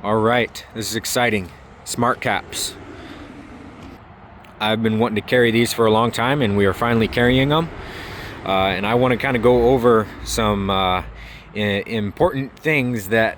All right, this is exciting. SmartCaps. I've been wanting to carry these for a long time, and we are finally carrying them. And I want to kind of go over some important things that,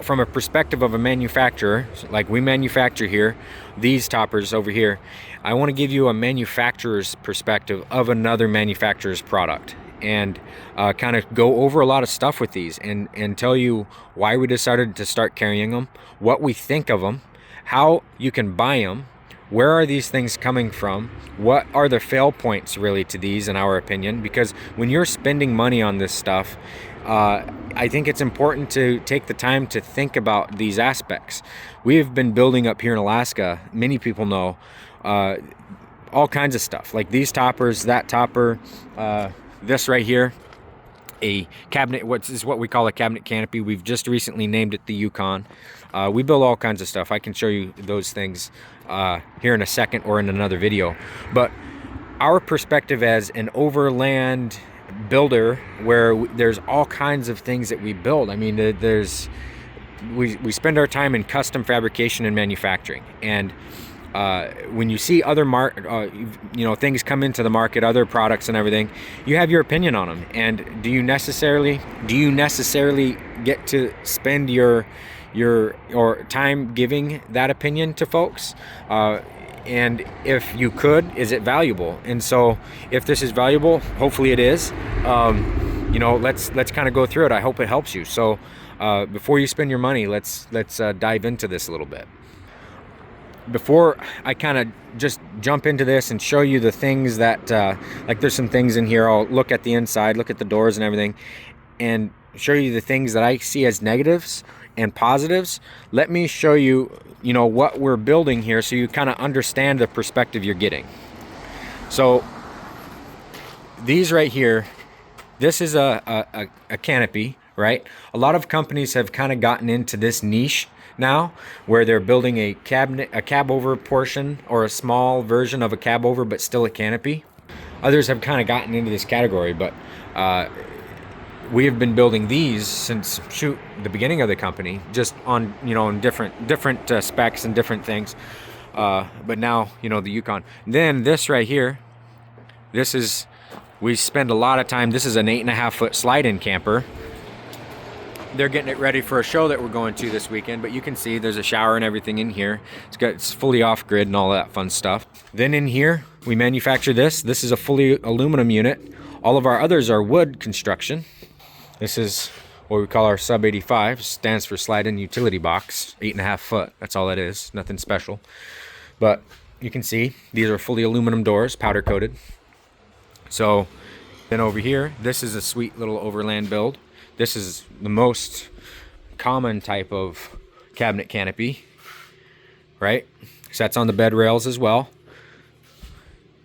from a perspective of a manufacturer, like we manufacture here, these toppers over here. I want to give you a manufacturer's perspective of another manufacturer's product, and kind of go over a lot of stuff with these and tell you why we decided to start carrying them, what we think of them, how you can buy them, where are these things coming from, what are the fail points really to these in our opinion, because when you're spending money on this stuff, I think it's important to take the time to think about these aspects. We have been building up here in Alaska, many people know, all kinds of stuff, like these toppers, that topper, this right here, a cabinet, what we call a cabinet canopy. We've just recently named it the Yukon. We build all kinds of stuff. I can show you those things here in a second or in another video. But our perspective as an overland builder, where there's all kinds of things that we build. I mean, we spend our time in custom fabrication and manufacturing, and when you see other things come into the market, other products and everything, you have your opinion on them. And do you necessarily get to spend your time giving that opinion to folks? And if you could, is it valuable? And so if this is valuable, hopefully it is. Let's kind of go through it. I hope it helps you. So before you spend your money, let's dive into this a little bit. Before I kind of just jump into this and show you the things that, like there's some things in here, I'll look at the inside, look at the doors and everything, and show you the things that I see as negatives and positives. Let me show you, what we're building here, so you kind of understand the perspective you're getting. So these right here, this is a canopy, right? A lot of companies have kind of gotten into this niche now, where they're building a cab over portion, or a small version of a cab over, but still a canopy. Others have kind of gotten into this category, but we have been building these since the beginning of the company, just on in different specs and different things. But now the Yukon. Then this right here, we spend a lot of time. This is an 8.5 foot slide-in camper. They're getting it ready for a show that we're going to this weekend, but you can see there's a shower and everything in here. It's fully off grid and all that fun stuff. Then in here, we manufacture this. This is a fully aluminum unit. All of our others are wood construction. This is what we call our sub 85, stands for slide-in utility box, 8.5 foot. That's all it is, nothing special. But you can see these are fully aluminum doors, powder coated. So then over here, this is a sweet little overland build. This is the most common type of cabinet canopy, right? So that's on the bed rails as well.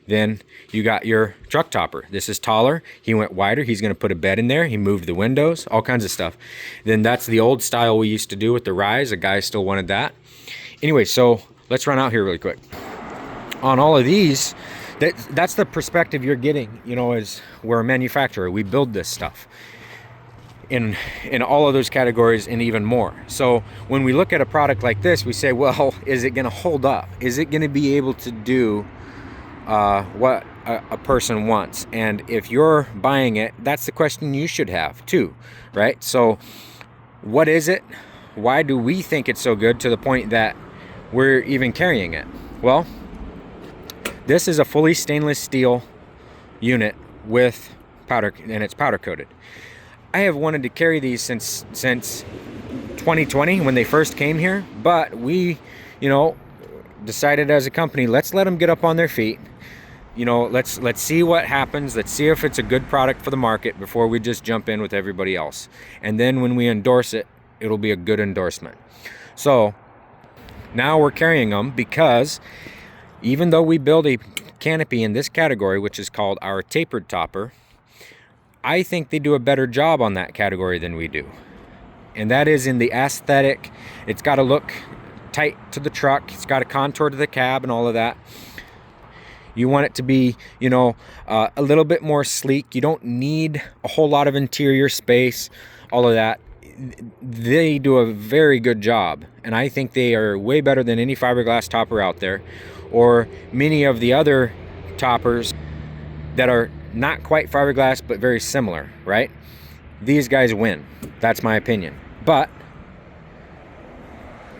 Then you got your truck topper. This is taller. He went wider. He's going to put a bed in there. He moved the windows, all kinds of stuff. Then that's the old style we used to do with the rise. A guy still wanted that. Anyway, so let's run out here really quick. On all of these, that's the perspective you're getting, as we're a manufacturer. We build this stuff in all of those categories and even more. So when we look at a product like this, we say, well, is it going to hold up? Is it going to be able to do what a person wants? And if you're buying it, that's the question you should have too, right? So what is it? Why do we think it's so good to the point that we're even carrying it? Well, this is a fully stainless steel unit with powder, and it's powder coated. I have wanted to carry these since 2020 when they first came here, but we, decided as a company, let's let them get up on their feet. Let's see what happens. Let's see if it's a good product for the market before we just jump in with everybody else. And then when we endorse it, it'll be a good endorsement. So now we're carrying them because even though we build a canopy in this category, which is called our tapered topper, I think they do a better job on that category than we do. And that is in the aesthetic. It's got to look tight to the truck. It's got a contour to the cab and all of that. You want it to be, a little bit more sleek. You don't need a whole lot of interior space, all of that. they do a very good job, and I think they are way better than any fiberglass topper out there, or many of the other toppers that are not quite fiberglass but very similar, right? These guys win. That's my opinion. But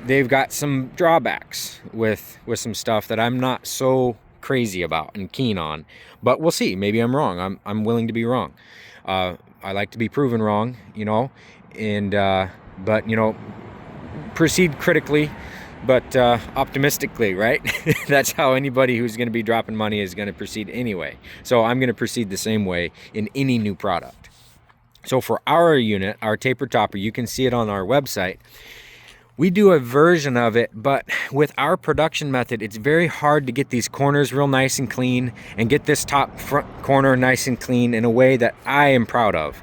they've got some drawbacks with some stuff that I'm not so crazy about and keen on. But we'll see. Maybe I'm wrong. I'm willing to be wrong. I like to be proven wrong, you know, and but, you know, proceed critically but optimistically, right? That's how anybody who's going to be dropping money is going to proceed anyway. So I'm going to proceed the same way in any new product. So for our unit, our taper topper, you can see it on our website. We do a version of it, but with our production method, it's very hard to get these corners real nice and clean and get this top front corner nice and clean in a way that I am proud of.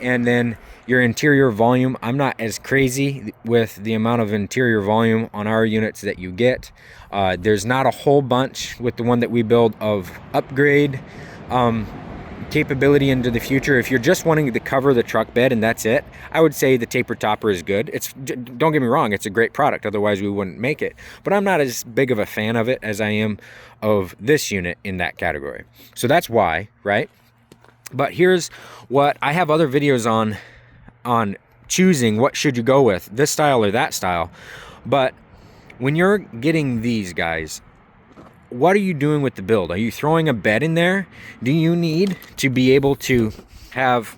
And then your interior volume, I'm not as crazy with the amount of interior volume on our units that you get. There's not a whole bunch with the one that we build of upgrade capability into the future. If you're just wanting to cover the truck bed and that's it, I would say the taper topper is good. Don't get me wrong, it's a great product, otherwise we wouldn't make it. But I'm not as big of a fan of it as I am of this unit in that category. So that's why, right? But here's what I have other videos on choosing what should you go with, this style or that style. But when you're getting these guys, what are you doing with the build? Are you throwing a bed in there? Do you need to be able to have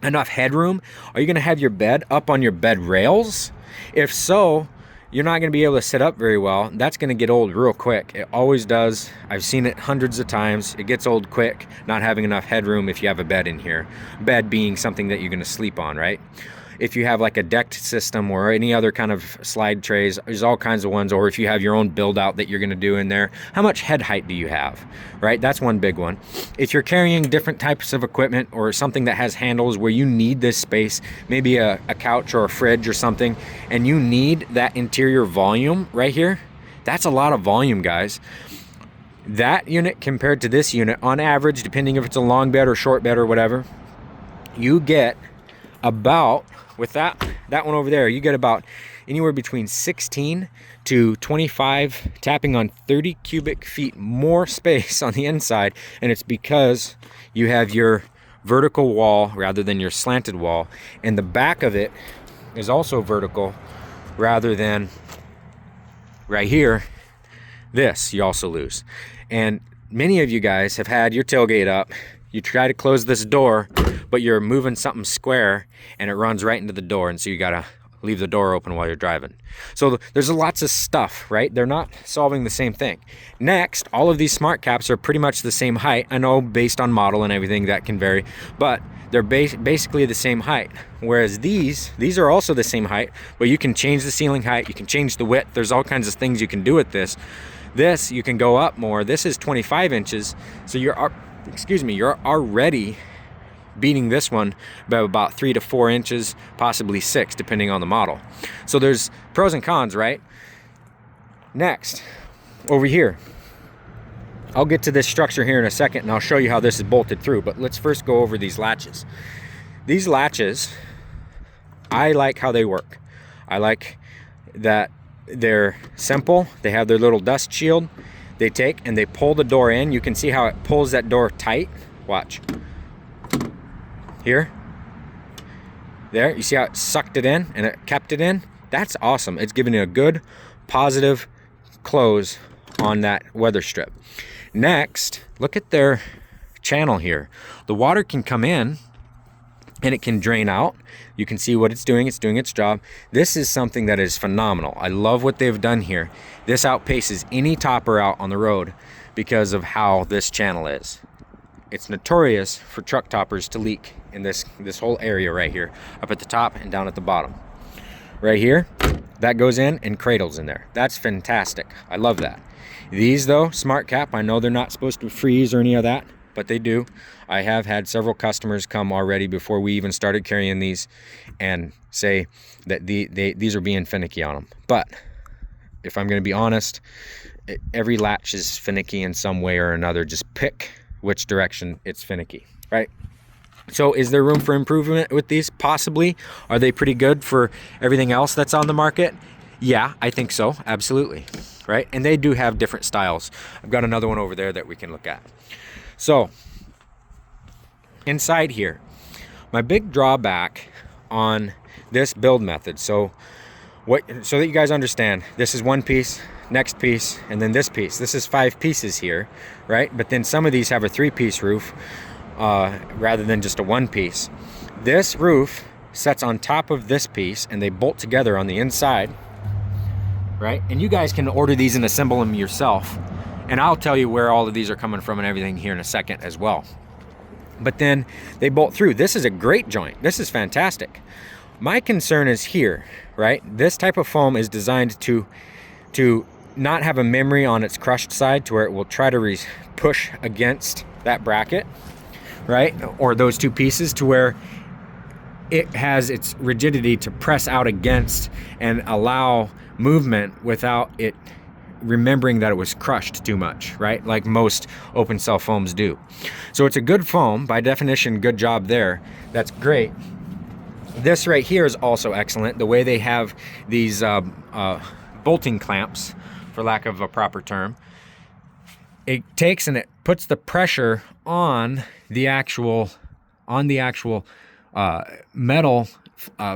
enough headroom? Are you going to have your bed up on your bed rails? If so, you're not going to be able to sit up very well. That's going to get old real quick. It always does. I've seen it hundreds of times. It gets old quick, not having enough headroom if you have a bed in here. Bed being something that you're going to sleep on, right? If you have like a decked system or any other kind of slide trays, there's all kinds of ones. Or if you have your own build out that you're going to do in there, how much head height do you have, right? That's one big one. If you're carrying different types of equipment or something that has handles where you need this space, maybe a couch or a fridge or something, and you need that interior volume right here, that's a lot of volume, guys. That unit compared to this unit, on average, depending if it's a long bed or short bed or whatever, you get about, with that one over there, you get about anywhere between 16 to 25, tapping on 30 cubic feet more space on the inside. And it's because you have your vertical wall rather than your slanted wall. And the back of it is also vertical rather than right here. This you also lose. And many of you guys have had your tailgate up. You try to close this door, but you're moving something square and it runs right into the door, and so you gotta leave the door open while you're driving. So there's lots of stuff, right? They're not solving the same thing. Next, all of these SmartCaps are pretty much the same height. I know based on model and everything that can vary, but they're basically the same height. Whereas these are also the same height, but you can change the ceiling height, you can change the width. There's all kinds of things you can do with this. This, you can go up more. This is 25 inches, so you're already beating this one by about 3 to 4 inches, possibly 6, depending on the model. So there's pros and cons, right? Next, over here, I'll get to this structure here in a second and I'll show you how this is bolted through, but let's first go over these latches. These latches, I like how they work. I like that they're simple. They have their little dust shield. They take and they pull the door in. You can see how it pulls that door tight. Watch. Here. There. You see how it sucked it in and it kept it in? That's awesome. It's giving it a good, positive close on that weather strip. Next, look at their channel here. The water can come in and it can drain out. You can see what it's doing. It's doing its job. This is something that is phenomenal. I love what they've done here. This outpaces any topper out on the road because of how this channel is. It's notorious for truck toppers to leak in this whole area right here, up at the top and down at the bottom. Right here, that goes in and cradles in there. That's fantastic. I love that. These though, SmartCap, I know they're not supposed to freeze or any of that, but they do. I have had several customers come already before we even started carrying these and say that these are being finicky on them. But if I'm going to be honest, every latch is finicky in some way or another. Just pick which direction it's finicky, right? So is there room for improvement with these? Possibly. Are they pretty good for everything else that's on the market? Yeah, I think so. Absolutely. Right? And they do have different styles. I've got another one over there that we can look at. So inside here, my big drawback on this build method, so that you guys understand, this is one piece, next piece, and then this piece. This is 5 pieces here, right? But then some of these have a 3-piece roof rather than just a 1-piece. This roof sets on top of this piece and they bolt together on the inside, right? And you guys can order these and assemble them yourself, and I'll tell you where all of these are coming from and everything here in a second as well. But then they bolt through. This is a great joint. This is fantastic. My concern is here, right? This type of foam is designed to not have a memory on its crushed side to where it will try to push against that bracket, right? Or those 2 pieces to where it has its rigidity to press out against and allow movement without it remembering that it was crushed too much, right? Like most open cell foams do. So it's a good foam, by definition, good job there. That's great. This right here is also excellent. The way they have these bolting clamps, for lack of a proper term, it takes and it puts the pressure on the actual metal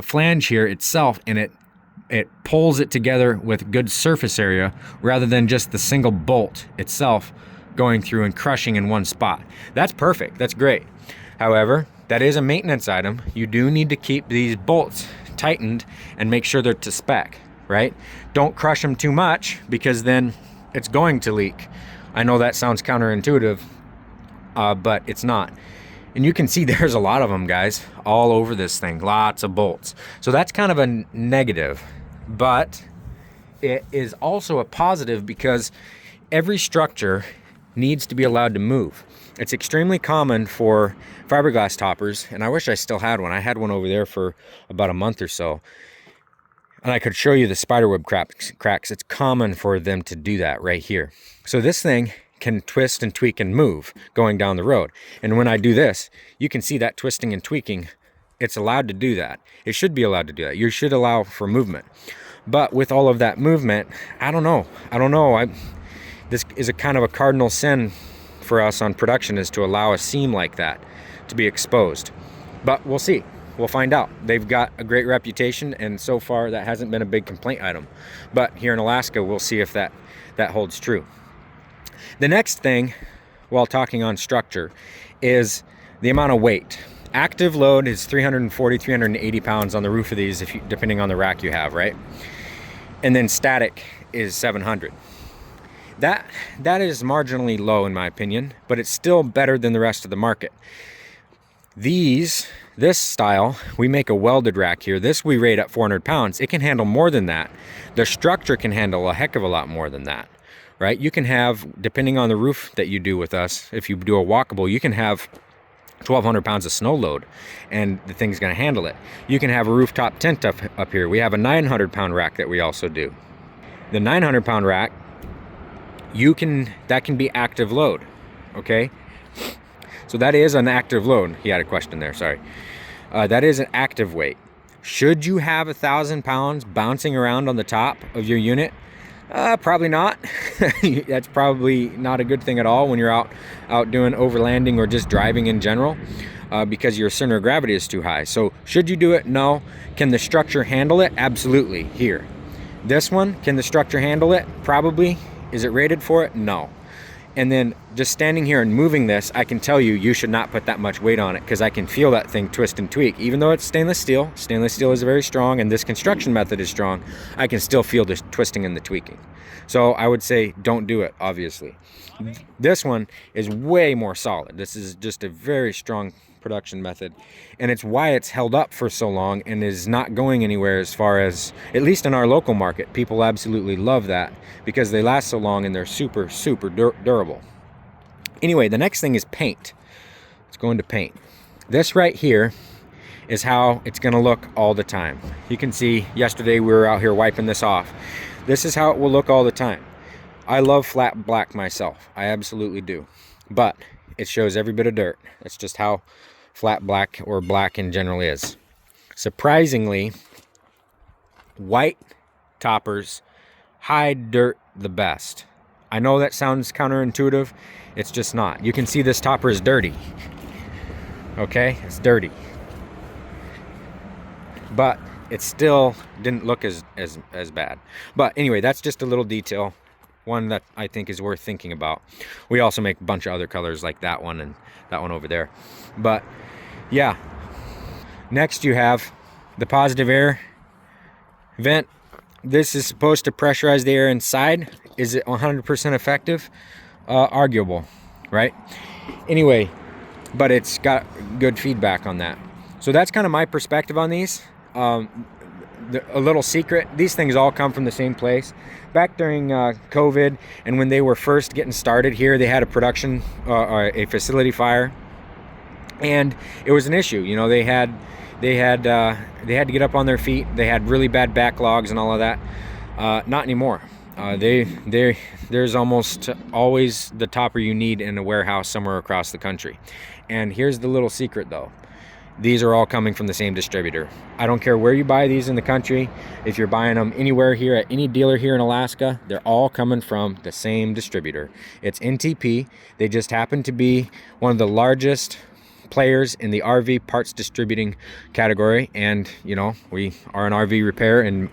flange here itself, and it pulls it together with good surface area rather than just the single bolt itself going through and crushing in one spot. That's perfect. That's great. However, that is a maintenance item. You do need to keep these bolts tightened and make sure they're to spec, right? Don't crush them too much because then it's going to leak. I know that sounds counterintuitive, but it's not. And you can see there's a lot of them, guys, all over this thing, lots of bolts. So that's kind of a negative, but it is also a positive because every structure needs to be allowed to move. It's extremely common for fiberglass toppers, and I wish I still had one. I had one over there for about a month or so, and I could show you the spiderweb cracks. It's common for them to do that right here. So this thing can twist and tweak and move going down the road. And when I do this, you can see that twisting and tweaking. It's allowed to do that. It should be allowed to do that. You should allow for movement. But with all of that movement, I don't know. This is a kind of a cardinal sin for us on production, is to allow a seam like that to be exposed. But we'll see. We'll find out. They've got a great reputation, and so far that hasn't been a big complaint item. But here in Alaska, we'll see if that holds true. The next thing, while talking on structure, is the amount of weight. Active load is 340, 380 pounds on the roof of these, depending on the rack you have, right? And then static is 700. That is marginally low in my opinion, but it's still better than the rest of the market. This style, we make a welded rack here. This we rate at 400 pounds. It can handle more than that. The structure can handle a heck of a lot more than that, right? You can have, depending on the roof that you do with us, if you do a walkable, you can have 1,200 pounds of snow load and the thing's gonna handle it. You can have a rooftop tent up here. We have a 900 pound rack that we also do. The 900 pound rack, that can be active load, okay? So that is an active load. He had a question there, sorry. That is an active weight. Should you have 1,000 pounds bouncing around on the top of your unit? Probably not. That's probably not a good thing at all when you're out doing overlanding or just driving in general, because your center of gravity is too high. So should you do it? No. Can the structure handle it? Absolutely. Here. This one, can the structure handle it? Probably. Is it rated for it? No. And then just standing here and moving this, I can tell you should not put that much weight on it, because I can feel that thing twist and tweak. Even though it's stainless steel is very strong, and this construction method is strong, I can still feel the twisting and the tweaking. So I would say don't do it, obviously. This one is way more solid. This is just a very strong production method, and it's why it's held up for so long and is not going anywhere, as far as, at least in our local market. People absolutely love that because they last so long and they're super durable. Anyway, the next thing is paint. Let's go into paint. This right here is how it's going to look all the time. You can see yesterday we were out here wiping this off. This is how it will look all the time. I love flat black myself. I absolutely do. But it shows every bit of dirt. It's just how flat black or black in general is. Surprisingly, white toppers hide dirt the best. I know that sounds counterintuitive. It's just not. You can see this topper is dirty. Okay, it's dirty. But it still didn't look as bad. But anyway, that's just a little detail, one that I think is worth thinking about. We also make a bunch of other colors like that one and that one over there. But yeah, next you have the positive air vent. This is supposed to pressurize the air inside. Is it 100% effective? Arguable, right? Anyway, but it's got good feedback on that. So that's kind of my perspective on these. A little secret, these things all come from the same place. Back during COVID and when they were first getting started here, they had a production, a facility fire, and it was an issue. You know, they had to get up on their feet. They had really bad backlogs and all of that. Not anymore. There's almost always the topper you need in a warehouse somewhere across the country. And here's the little secret though. These are all coming from the same distributor. I don't care where you buy these in the country. If you're buying them anywhere here at any dealer here in Alaska, they're all coming from the same distributor. It's NTP. They just happen to be one of the largest players in the RV parts distributing category. And you know, we are an RV repair and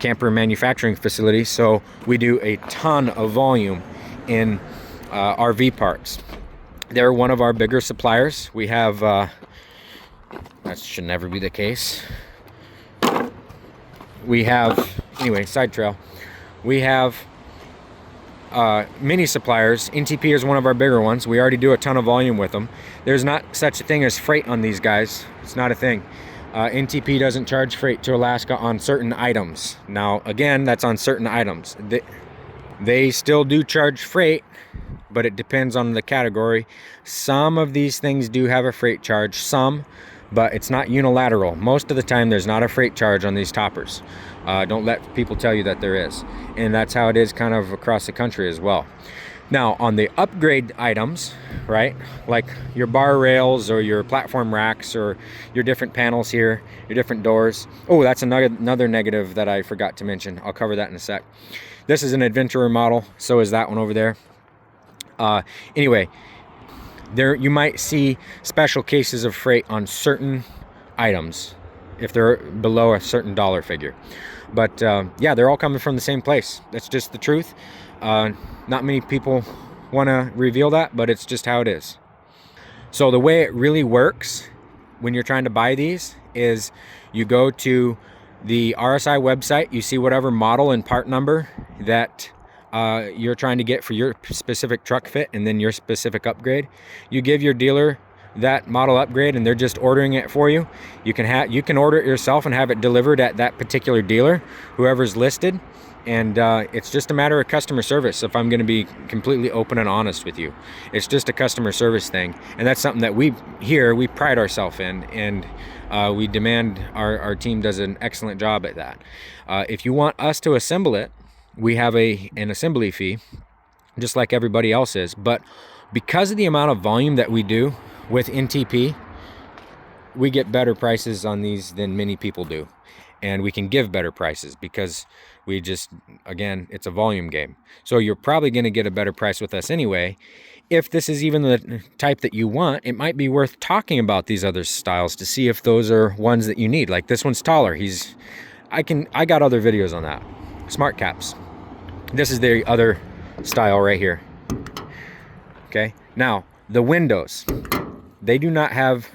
camper manufacturing facility, so we do a ton of volume in RV parts. They're one of our bigger suppliers. We have that should never be the case. We have, anyway, side trail. We have mini suppliers. NTP is one of our bigger ones. We already do a ton of volume with them. There's not such a thing as freight on these guys. It's not a thing. NTP doesn't charge freight to Alaska on certain items. Now, again, that's on certain items. They still do charge freight, but it depends on the category. Some of these things do have a freight charge, but it's not unilateral. Most of the time there's not a freight charge on these toppers. Don't let people tell you that there is. And that's how it is kind of across the country as well. Now on the upgrade items, right, like your bar rails or your platform racks or your different panels here, your different doors. Oh, that's another negative that I forgot to mention. I'll cover that in a sec. This is an adventurer model, so is that one over there. Anyway, there you might see special cases of freight on certain items if they're below a certain dollar figure. But yeah, they're all coming from the same place. That's just the truth. Not many people want to reveal that, but it's just how it is. So the way it really works when you're trying to buy these is you go to the RSI website, you see whatever model and part number that you're trying to get for your specific truck fit and then your specific upgrade. You give your dealer that model upgrade and they're just ordering it for you. You can order it yourself and have it delivered at that particular dealer, whoever's listed. And it's just a matter of customer service, if I'm going to be completely open and honest with you. It's just a customer service thing. And that's something that we pride ourselves in, and we demand our team does an excellent job at that. If you want us to assemble it, we have an assembly fee, just like everybody else is. But because of the amount of volume that we do with NTP, we get better prices on these than many people do. And we can give better prices because we just, again, it's a volume game. So you're probably going to get a better price with us anyway. If this is even the type that you want, it might be worth talking about these other styles to see if those are ones that you need. Like this one's taller. I got other videos on that. SmartCaps. This is the other style right here. Okay. Now the windows, they do not have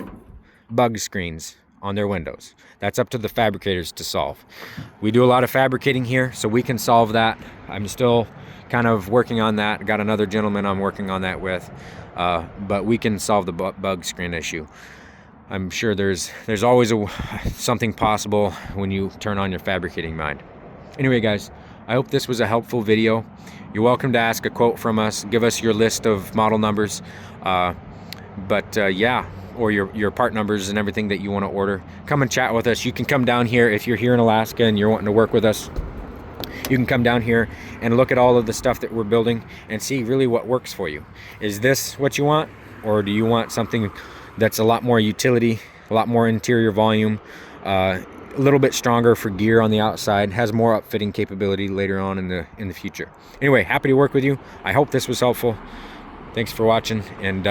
bug screens on their windows. That's up to the fabricators to solve. We do a lot of fabricating here, so we can solve that. I'm still kind of working on that. Got another gentleman I'm working on that with, but we can solve the bug screen issue. I'm sure there's always something possible when you turn on your fabricating mind. Anyway, guys, I hope this was a helpful video. You're welcome to ask a quote from us. Give us your list of model numbers. Yeah, or your part numbers and everything that you want to order. Come and chat with us. You can come down here if you're here in Alaska and you're wanting to work with us. You can come down here and look at all of the stuff that we're building and see really what works for you. Is this what you want, or do you want something that's a lot more utility, a lot more interior volume, a little bit stronger for gear on the outside, has more upfitting capability later on in the future. Anyway, happy to work with you. I hope this was helpful. Thanks for watching, and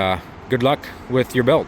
good luck with your build.